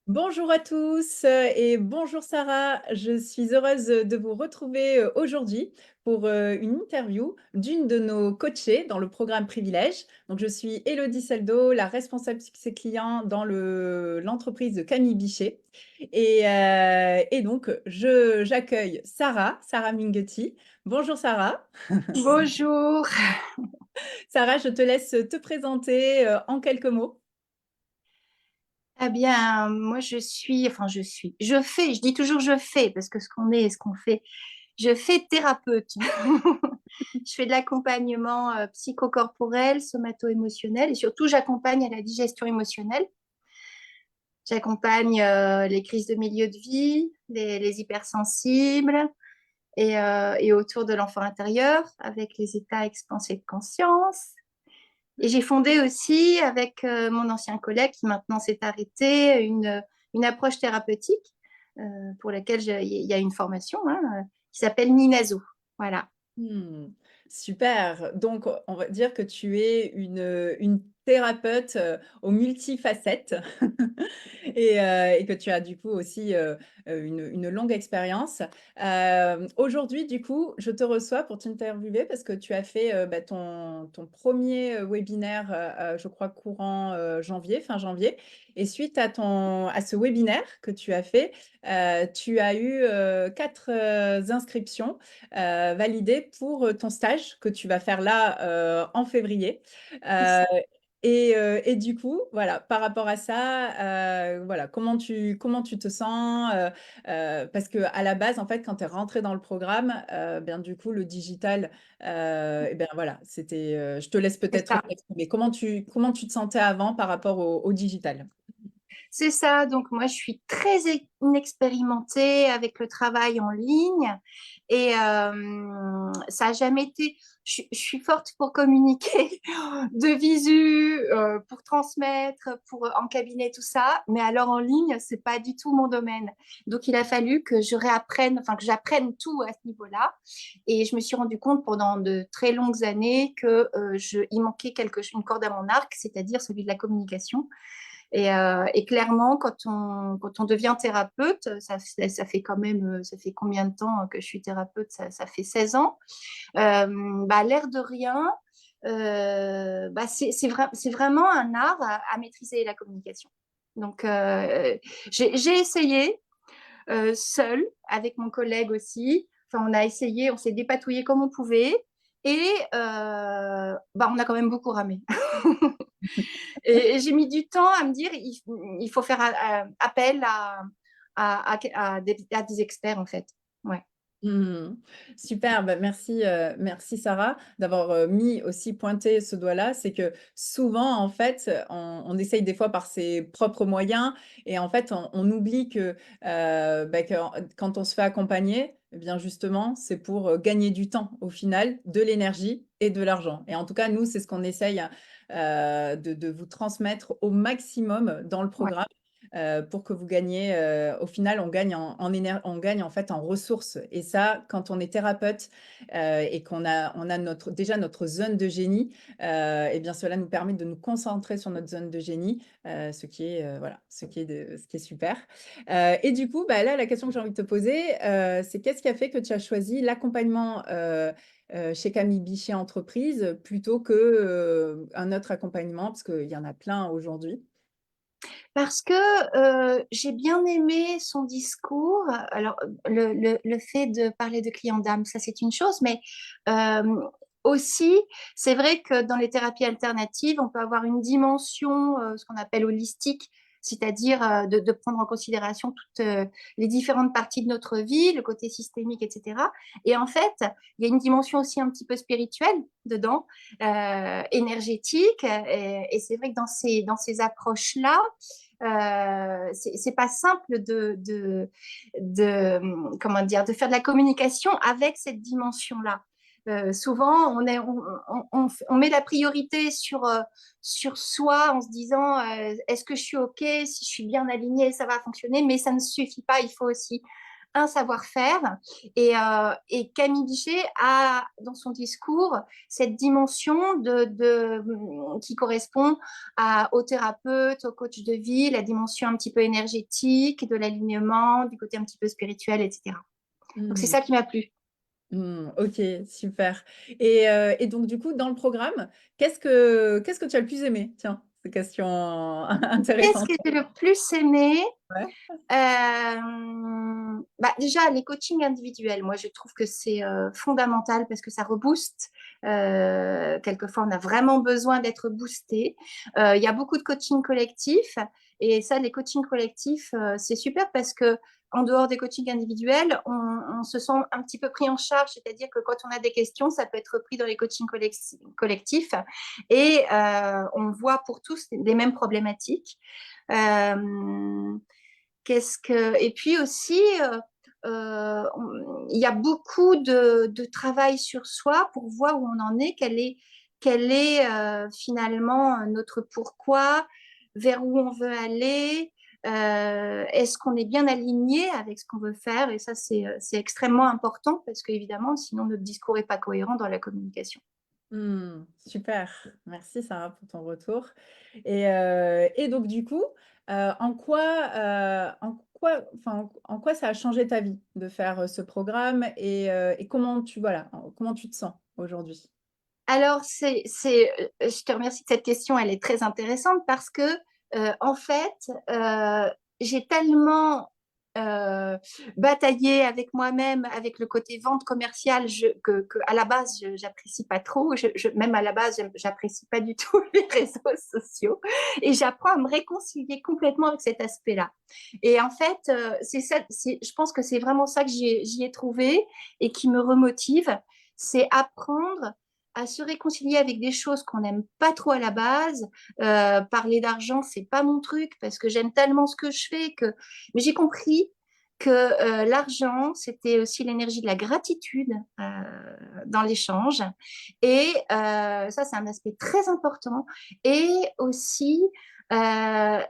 Bonjour à tous et bonjour Sarah. Je suis heureuse de vous retrouver aujourd'hui pour une interview d'une de nos coachées dans le programme Privilège. Donc, je suis Élodie Seldo, la responsable succès client dans l'entreprise de Camille Bichet. Et donc, j'accueille Sarah Minghetti. Bonjour Sarah. Bonjour. Sarah, je te laisse te présenter en quelques mots. Eh bien, moi, je dis toujours je fais, parce que ce qu'on est et ce qu'on fait, je fais thérapeute. Je fais de l'accompagnement psychocorporel, somato-émotionnel, et surtout, j'accompagne à la digestion émotionnelle. J'accompagne les crises de milieu de vie, les hypersensibles, et autour de l'enfant intérieur, avec les états expansés de conscience. Et j'ai fondé aussi avec mon ancien collègue qui maintenant s'est arrêté une approche thérapeutique pour laquelle il y a une formation qui s'appelle Ninazo. Voilà. Mmh. Super. Donc, on va dire que tu es une thérapeute, aux multifacettes et que tu as du coup aussi, une longue expérience. Aujourd'hui, du coup, je te reçois pour t'interviewer parce que tu as fait, ton 1er webinaire, je crois courant, janvier, fin janvier et suite à ce webinaire que tu as fait, tu as eu, 4, inscriptions validé pour ton stage que tu vas faire là en février. C'est Euh, ça. et du coup, voilà, par rapport à ça, voilà, comment tu te sens parce que à la base, en fait, quand tu es rentré dans le programme, bien du coup, le digital, et bien voilà, c'était. Je te laisse C'est peut-être ça. t'exprimer. Comment tu te sentais avant par rapport au digital? C'est ça. Donc, moi, je suis très inexpérimentée avec le travail en ligne. Et ça n'a jamais été. Je suis forte pour communiquer de visu, pour transmettre, en cabinet, tout ça. Mais alors, en ligne, c'est pas du tout mon domaine. Donc, il a fallu que je réapprenne, enfin, que j'apprenne tout à ce niveau-là. Et je me suis rendu compte pendant de très longues années il manquait une corde à mon arc, c'est-à-dire celui de la communication. Et clairement, quand on devient thérapeute, ça fait quand même, ça fait combien de temps que je suis thérapeute? Ça fait 16 ans. L'air de rien, c'est vraiment un art à maîtriser la communication. Donc, j'ai essayé seule, avec mon collègue aussi. Enfin, on a essayé, on s'est dépatouillé comme on pouvait. Et on a quand même beaucoup ramé. Et j'ai mis du temps à me dire, il faut faire appel à des experts, en fait. Ouais. Mmh. Super, bah, merci Sarah d'avoir, mis aussi pointé ce doigt-là. C'est que souvent, en fait, on essaye des fois par ses propres moyens et en fait, on oublie que quand on se fait accompagner, eh bien justement, c'est pour, gagner du temps au final, de l'énergie et de l'argent et en tout cas, nous, c'est ce qu'on essaye, de vous transmettre au maximum dans le Ouais. programme. Pour que vous gagnez, au final, on gagne en fait en ressources et ça, quand on est thérapeute, et qu'on a déjà notre zone de génie, et bien cela nous permet de nous concentrer sur notre zone de génie, ce qui est, voilà, ce qui est super. Et du coup, bah, là, la question que j'ai envie de te poser, c'est qu'est-ce qui a fait que tu as choisi l'accompagnement, chez Camille Bichet Entreprise plutôt que, un autre accompagnement? Parce qu'il y en a plein aujourd'hui. Parce que j'ai bien aimé son discours. Alors, le fait de parler de client d'âme, ça c'est une chose, mais euh, aussi, c'est vrai que dans les thérapies alternatives, on peut avoir une dimension, ce qu'on appelle holistique, c'est-à-dire de prendre en considération toutes les différentes parties de notre vie, le côté systémique, etc. Et en fait, il y a une dimension aussi un petit peu spirituelle dedans, énergétique. Et c'est vrai que dans ces approches-là, c'est pas simple comment dire, de faire de la communication avec cette dimension-là. Souvent, on met la priorité sur soi en se disant est-ce que je suis OK, si je suis bien alignée, ça va fonctionner, mais ça ne suffit pas, il faut aussi un savoir-faire. Et Camille Bichet a, dans son discours, cette dimension qui correspond au thérapeute, au coach de vie, la dimension un petit peu énergétique, de l'alignement, du côté un petit peu spirituel, etc. Donc, c'est Mmh. ça qui m'a plu. OK, super et donc du coup, dans le programme, qu'est-ce que tu as le plus aimé? Tiens, c'est question Qu'est-ce intéressante. que j'ai le plus aimé? Ouais. Déjà, les coachings individuels, moi, je trouve que c'est fondamental parce que ça rebooste. Quelquefois, on a vraiment besoin d'être boosté. Il y a beaucoup de coaching collectifs et ça, les coachings collectifs, c'est super parce que en dehors des coachings individuels, on se sent un petit peu pris en charge, c'est-à-dire que quand on a des questions, ça peut être pris dans les coachings collectifs et on voit pour tous les mêmes problématiques. Euh, Et puis aussi, il y a beaucoup de travail sur soi pour voir où on en est, quel est finalement notre pourquoi, vers où on veut aller, est-ce qu'on est bien aligné avec ce qu'on veut faire. Et ça, c'est extrêmement important parce qu'évidemment, sinon notre discours n'est pas cohérent dans la communication. Super. Merci Sarah pour ton retour et donc du coup, en quoi ça a changé ta vie de faire, ce programme et comment comment tu te sens aujourd'hui? Alors, je te remercie de cette question, elle est très intéressante parce que, en fait, j'ai tellement bataillé avec moi-même, avec le côté vente commerciale, à la base, j'apprécie pas trop. Même à la base, j'apprécie pas du tout les réseaux sociaux. Et j'apprends à me réconcilier complètement avec cet aspect-là. Et en fait, c'est ça, je pense que c'est vraiment ça que j'y ai trouvé et qui me remotive, c'est apprendre à se réconcilier avec des choses qu'on n'aime pas trop à la base. Parler d'argent, c'est pas mon truc parce que j'aime tellement ce que je fais que. Mais j'ai compris que l'argent, c'était aussi l'énergie de la gratitude dans l'échange. Et ça, c'est un aspect très important. Et aussi, euh,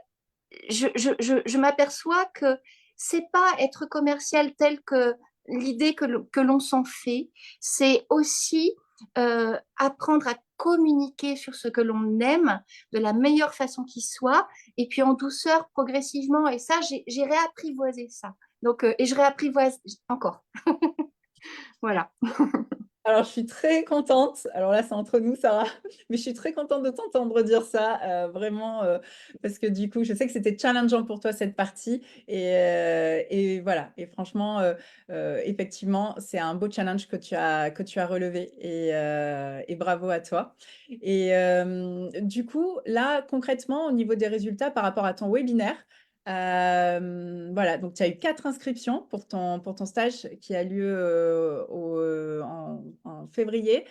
je m'aperçois que c'est pas être commercial tel que l'idée que l'on s'en fait, c'est aussi apprendre à communiquer sur ce que l'on aime de la meilleure façon qui soit, et puis en douceur, progressivement. Et ça, j'ai réapprivoisé ça. Donc, et je réapprivoise encore. Voilà. Alors, je suis très contente. Alors là, c'est entre nous, Sarah, mais je suis très contente de t'entendre dire ça, vraiment, parce que du coup, je sais que c'était challengeant pour toi cette partie et voilà et franchement, effectivement, c'est un beau challenge que tu as relevé et bravo à toi et du coup, là, concrètement, au niveau des résultats par rapport à ton webinaire, voilà, donc tu as eu 4 inscriptions pour ton stage qui a lieu, en février,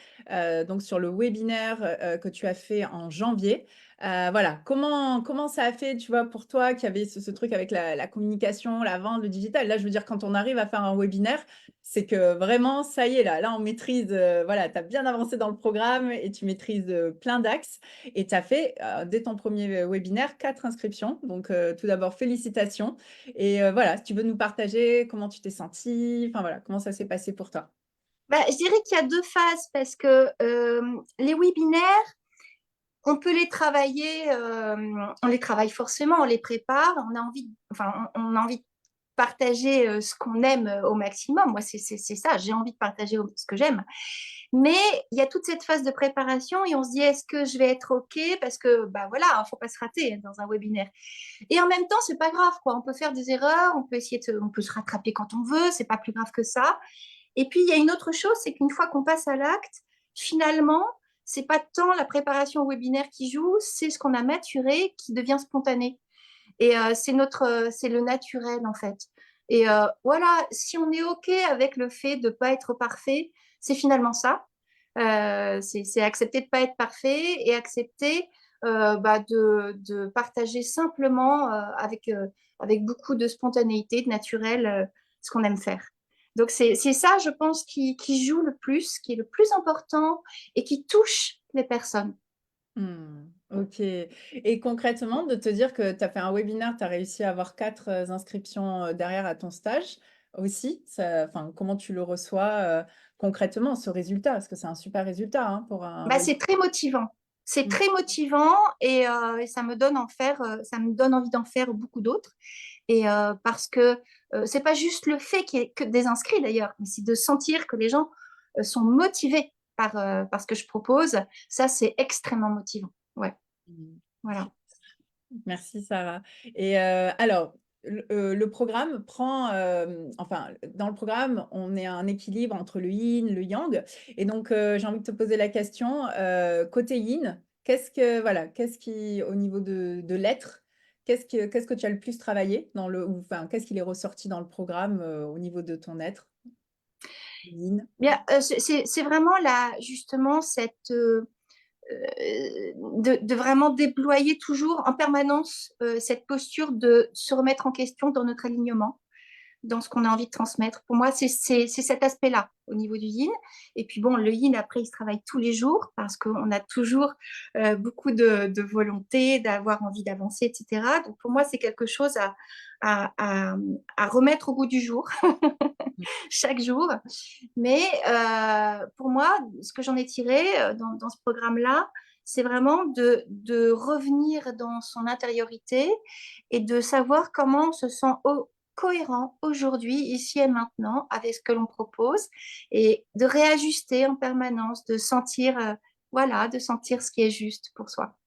donc sur le webinaire, que tu as fait en janvier. Voilà, comment ça a fait, tu vois, pour toi qui avait ce truc avec la communication, la vente, le digital? Là, je veux dire, quand on arrive à faire un webinaire, c'est que vraiment, ça y est, là, on maîtrise, voilà, tu as bien avancé dans le programme et tu maîtrises, plein d'axes et tu as fait, dès ton premier webinaire, 4 inscriptions. Donc, tout d'abord, félicitations et voilà, si tu veux nous partager comment tu t'es sentie, enfin voilà, comment ça s'est passé pour toi? Je dirais qu'il y a deux phases parce que les webinaires, on peut les travailler, on les travaille forcément, on les prépare, on a envie de partager ce qu'on aime au maximum. Moi, c'est ça, j'ai envie de partager ce que j'aime. Mais il y a toute cette phase de préparation et on se dit, est-ce que je vais être OK? Parce que, bah voilà, il ne faut pas se rater dans un webinaire. Et en même temps, c'est pas grave, quoi. On peut faire des erreurs, on peut se rattraper quand on veut, c'est pas plus grave que ça. Et puis, il y a une autre chose, c'est qu'une fois qu'on passe à l'acte, finalement, c'est pas tant la préparation au webinaire qui joue, c'est ce qu'on a maturé qui devient spontané. Et c'est le naturel, en fait. Et voilà, si on est OK avec le fait de ne pas être parfait, c'est finalement ça. C'est accepter de ne pas être parfait et accepter de partager simplement avec beaucoup de spontanéité, de naturel, ce qu'on aime faire. Donc c'est ça, je pense, qui joue le plus, qui est le plus important et qui touche les personnes. OK et concrètement, de te dire que tu as fait un webinaire, tu as réussi à avoir 4 inscriptions, derrière à ton stage. aussi? Enfin, comment tu le reçois, concrètement, ce résultat? Parce que c'est un super résultat, hein, pour un Bah, rôle. c'est très motivant. C'est Mmh. très motivant et ça me donne ça me donne envie d'en faire beaucoup d'autres. Parce que c'est pas juste le fait qu'il y ait que des inscrits d'ailleurs, mais c'est de sentir que les gens sont motivés par ce que je propose. Ça, c'est extrêmement motivant. Ouais, Mmh. voilà. Merci Sarah. Et alors, le programme prend, enfin, dans le programme, on est à un équilibre entre le yin, le yang. Et donc, j'ai envie de te poser la question, côté yin, qu'est-ce qui, au niveau de l'être, qu'est-ce que tu as le plus travaillé dans ou enfin, qu'est-ce qui est ressorti dans le programme, au niveau de ton être yin? Bien, c'est vraiment là, justement, de vraiment déployer toujours en permanence cette posture de se remettre en question dans notre alignement, dans ce qu'on a envie de transmettre. Pour moi, c'est cet aspect-là au niveau du yin. Et puis bon, le yin, après, il se travaille tous les jours parce qu'on a toujours beaucoup de volonté, d'avoir envie d'avancer, etc. Donc pour moi, c'est quelque chose à, à, à remettre au goût du jour chaque jour. Mais pour moi, ce que j'en ai tiré dans ce programme-là, c'est vraiment de revenir dans son intériorité et de savoir comment on se sent cohérent aujourd'hui, ici et maintenant, avec ce que l'on propose et de réajuster en permanence, de sentir, voilà, de sentir ce qui est juste pour soi.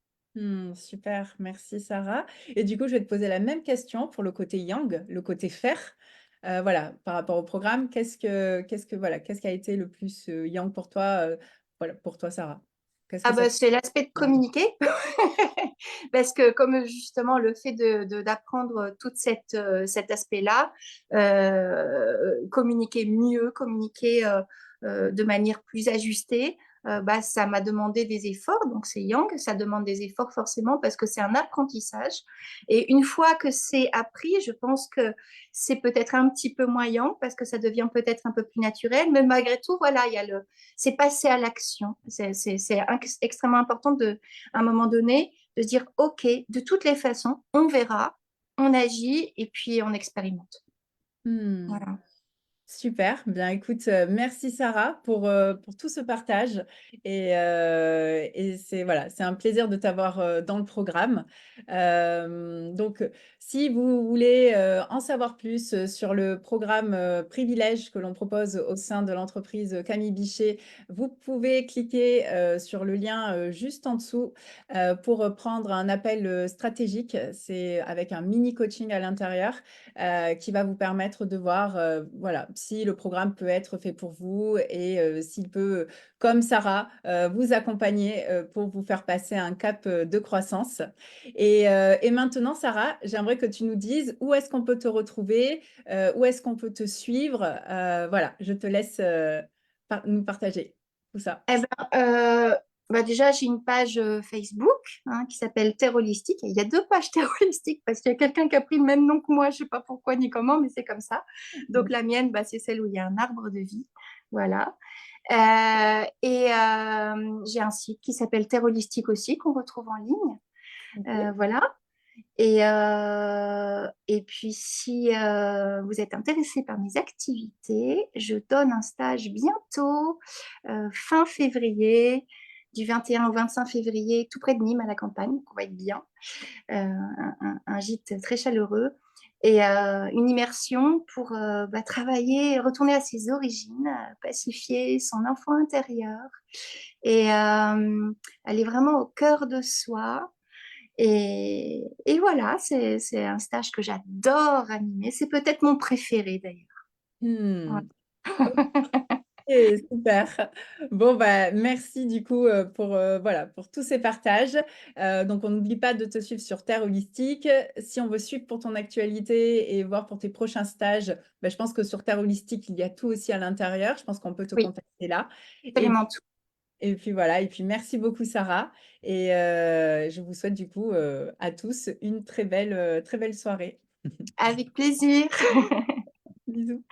Super, merci Sarah. Et du coup, je vais te poser la même question pour le côté yang, le côté fer. Voilà, par rapport au programme, voilà, qu'est-ce qui a été le plus yang pour toi, voilà, pour toi, Sarah? Qu'est-ce Ah que ça bah, te c'est l'aspect de yang? communiquer. Parce que comme justement le fait d'apprendre tout cet aspect-là, communiquer mieux, communiquer de manière plus ajustée, bah, ça m'a demandé des efforts. Donc c'est Yang, ça demande des efforts forcément parce que c'est un apprentissage. Et une fois que c'est appris, je pense que c'est peut-être un petit peu moins Yang parce que ça devient peut-être un peu plus naturel. Mais malgré tout, voilà, c'est passer à l'action. C'est extrêmement important à un moment donné de se dire, OK, de toutes les façons, on verra, on agit et puis on expérimente. Hmm. Voilà. Super, bien écoute, merci Sarah pour tout ce partage et c'est voilà, c'est un plaisir de t'avoir, dans le programme. Donc, si vous voulez, en savoir plus, sur le programme, Privilèges que l'on propose au sein de l'entreprise, Camille Bichet, vous pouvez cliquer, sur le lien, juste en dessous, pour, prendre un appel, stratégique. C'est avec un mini coaching à l'intérieur qui va vous permettre de voir, voilà, si le programme peut être fait pour vous et s'il peut, comme Sarah, vous accompagner, pour vous faire passer un cap, de croissance. Et maintenant, Sarah, j'aimerais que tu nous dises où est-ce qu'on peut te retrouver, où est-ce qu'on peut te suivre? Voilà, je te laisse, nous partager tout ça. Eh ben, bah déjà, j'ai une page Facebook hein, qui s'appelle Terre Holistique. Et il y a deux pages Terre Holistique parce qu'il y a quelqu'un qui a pris le même nom que moi. Je ne sais pas pourquoi ni comment, mais c'est comme ça. Donc, Mmh. la mienne, bah, c'est celle où il y a un arbre de vie. Voilà. J'ai un site qui s'appelle Terre Holistique aussi, qu'on retrouve en ligne. OK. Voilà. Et puis, si vous êtes intéressé par mes activités, je donne un stage bientôt, fin février, du 21 au 25 février, tout près de Nîmes, à la campagne, donc on va être bien. Un gîte très chaleureux et une immersion pour travailler, retourner à ses origines, pacifier son enfant intérieur et aller vraiment au cœur de soi et voilà, c'est un stage que j'adore animer. C'est peut-être mon préféré d'ailleurs. Voilà. Mmh. OK, super. Bon, bah, merci du coup, voilà, pour tous ces partages. Donc on n'oublie pas de te suivre sur Terre Holistique. Si on veut suivre pour ton actualité et voir pour tes prochains stages, bah, je pense que sur Terre Holistique, il y a tout aussi à l'intérieur. Je pense qu'on peut te Oui, contacter là et absolument tout. et puis voilà et puis merci beaucoup Sarah et je vous souhaite du coup, à tous une très belle soirée. Avec plaisir. Bisous.